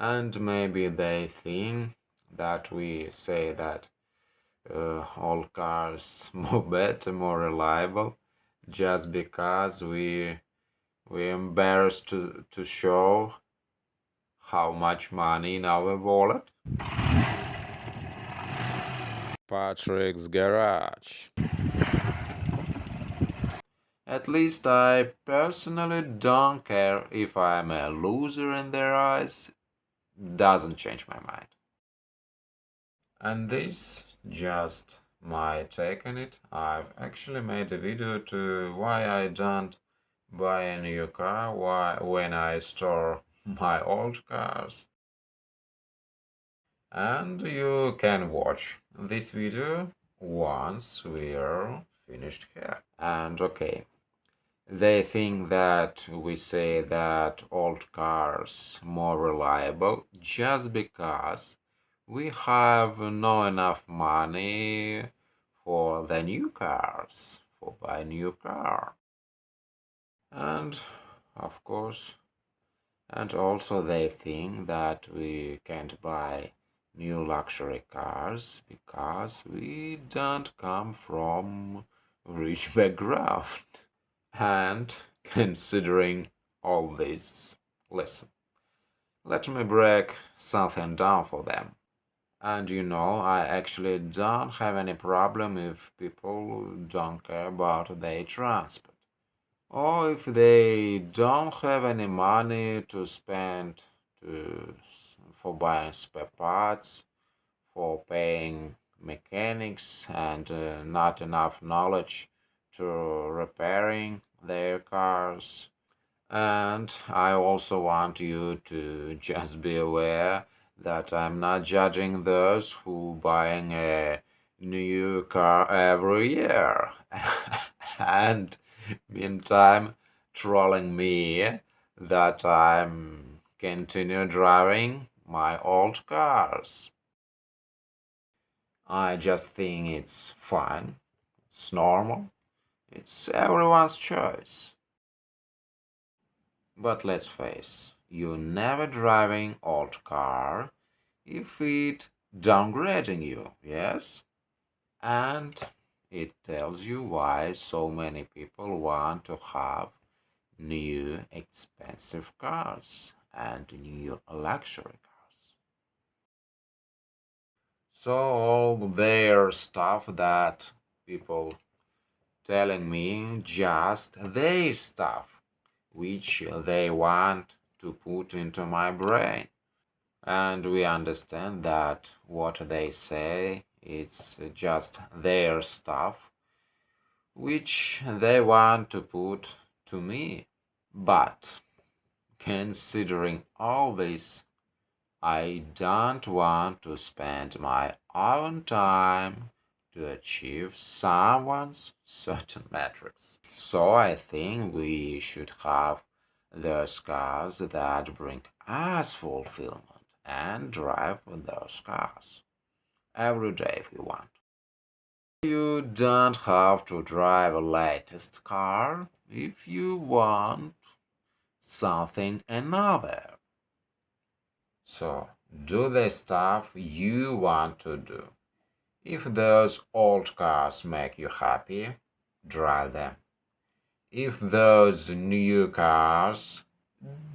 And maybe they think that we say that all cars more better, more reliable, just because we're embarrassed to show how much money in our wallet. Patrick's Garage. At least I personally don't care if I'm a loser in their eyes. Doesn't change my mind. And this just my take on it. I've actually made a video to why I don't buy a new car, why when I store my old cars. And you can watch this video once we're finished here. And okay, they think that we say that old cars more reliable just because we have no enough money for the new cars, for buy new car. And of course, and also they think that we can't buy new luxury cars because we don't come from rich background. And considering all this, listen, let me break something down for them. And I actually don't have any problem if people don't care about their transport. Or if they don't have any money to spend to, for buying spare parts, for paying mechanics, and not enough knowledge to repairing their cars. And I also want you to just be aware that I'm not judging those who buying a new car every year and meantime trolling me that I'm continue driving my old cars. I just think it's fine, it's normal, it's everyone's choice. But let's face, you're never driving old car if it downgrading you, yes? And it tells you why so many people want to have new expensive cars and new luxury cars. So all their stuff that people telling me just their stuff which they want to put into my brain. And we understand that what they say it's just their stuff which they want to put to me. But considering all this, I don't want to spend my own time to achieve someone's certain metrics. So I think we should have those cars that bring us fulfillment and drive those cars every day if you want. You don't have to drive a latest car if you want something another. So do the stuff you want to do. If those old cars make you happy, drive them. If those new cars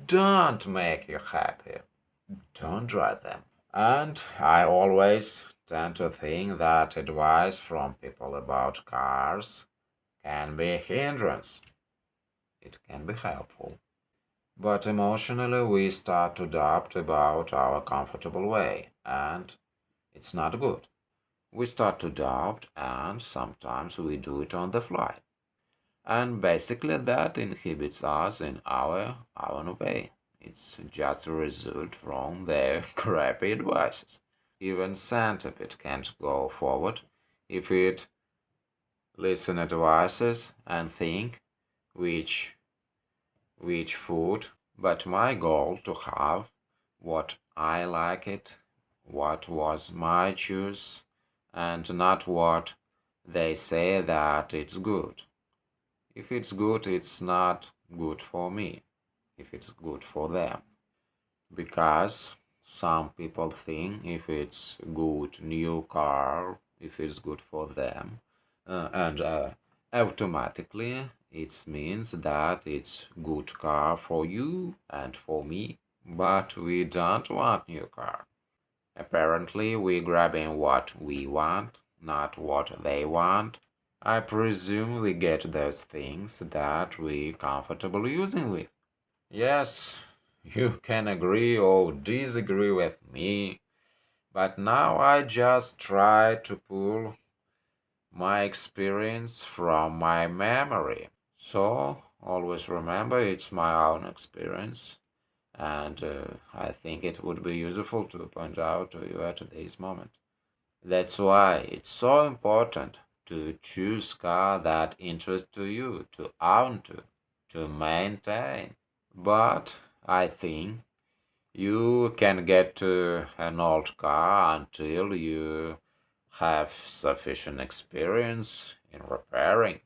don't make you happy, don't drive them. And I always tend to think that advice from people about cars can be a hindrance. It can be helpful. But emotionally, we start to doubt about our comfortable way, and it's not good. We start to doubt, and sometimes we do it on the fly. And basically, that inhibits us in our own way. It's just a result from their crappy advices. Even centipede can't go forward if it listen advices and think which food, but my goal to have what I like it, what was my choice, and not what they say that it's good. If it's good, it's not good for me. If it's good for them. Because Some people think if it's good new car, if it's good for them, and automatically it means that it's good car for you and for me. But we don't want new car. Apparently, we're grabbing what we want, not what they want. I presume we get those things that we're comfortable using with. Yes, you can agree or disagree with me, but now I just try to pull my experience from my memory. So always remember it's my own experience, and I think it would be useful to point out to you at this moment. That's why it's so important to choose car that interests to you, to own to maintain. But I think you can get an old car until you have sufficient experience in repairing.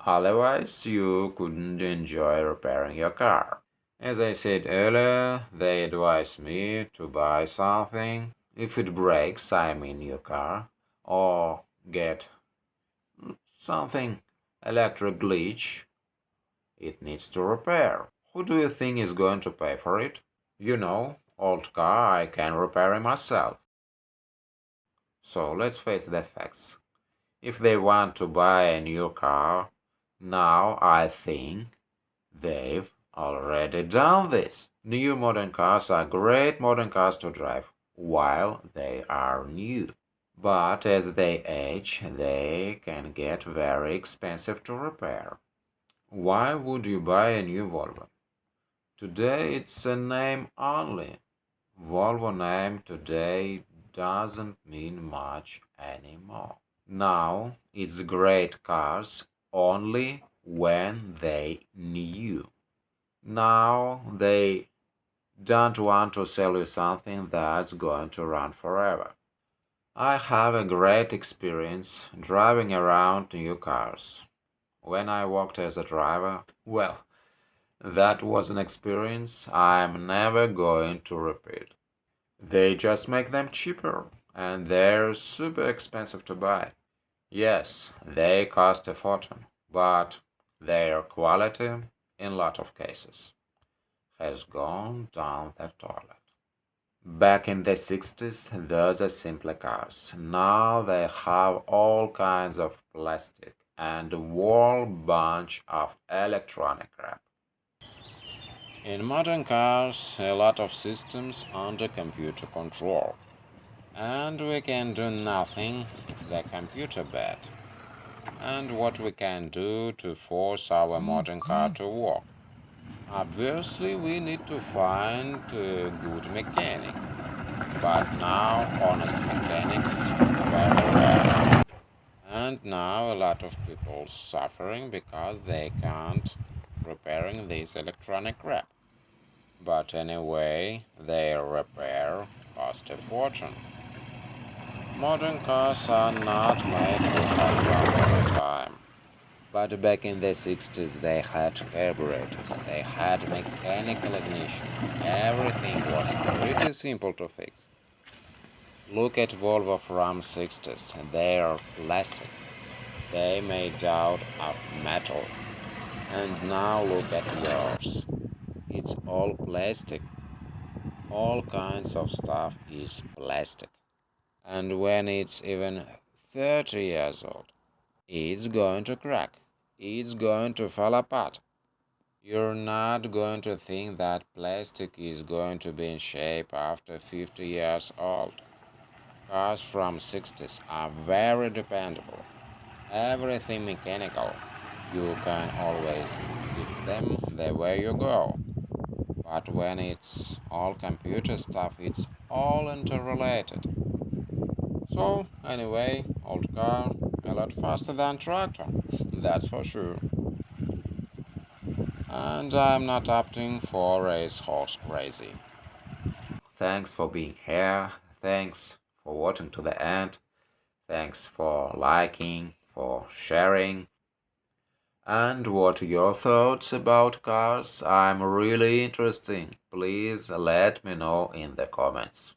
Otherwise, you couldn't enjoy repairing your car. As I said earlier, they advise me to buy something. If it breaks, I mean your car, or get something electric glitch, it needs to repair. Who do you think is going to pay for it? You know, old car I can repair it myself. So let's face the facts. If they want to buy a new car, now I think they've already done this. New modern cars are great modern cars to drive while they are new. But as they age, they can get very expensive to repair. Why would you buy a new Volvo? Today it's a name only. Volvo name today doesn't mean much anymore. Now it's great cars only when they new. Now they don't want to sell you something that's going to run forever. I have a great experience driving around new cars. When I worked as a driver, well, that was an experience I'm never going to repeat. They just make them cheaper, and they're super expensive to buy. Yes, they cost a fortune, but their quality, in a lot of cases, has gone down the toilet. Back in the 60s, those are simpler cars. Now they have all kinds of plastic and a whole bunch of electronic crap. In modern cars, a lot of systems under computer control. And we can do nothing if the computer bad. And what we can do to force our modern car to work. Obviously, we need to find a good mechanic. But now, honest mechanics very rare. And now a lot of people suffering because they can't repairing this electronic crap. But anyway, their repair cost a fortune. Modern cars are not made to have run all the time. But back in the 60s, they had carburetors, they had mechanical ignition. Everything was pretty simple to fix. Look at Volvo from 60s, they are classic. They made out of metal. And now look at yours. It's all plastic. All kinds of stuff is plastic. And when it's even 30 years old, it's going to crack. It's going to fall apart. You're not going to think that plastic is going to be in shape after 50 years old. Cars from 60s are very dependable. Everything mechanical. You can always fix them the way you go. But when it's all computer stuff, it's all interrelated. So, anyway, old car, a lot faster than tractor, that's for sure. And I'm not opting for race horse crazy. Thanks for being here. Thanks for watching to the end. Thanks for liking, for sharing. And what are your thoughts about cars? I'm really interested. Please let me know in the comments.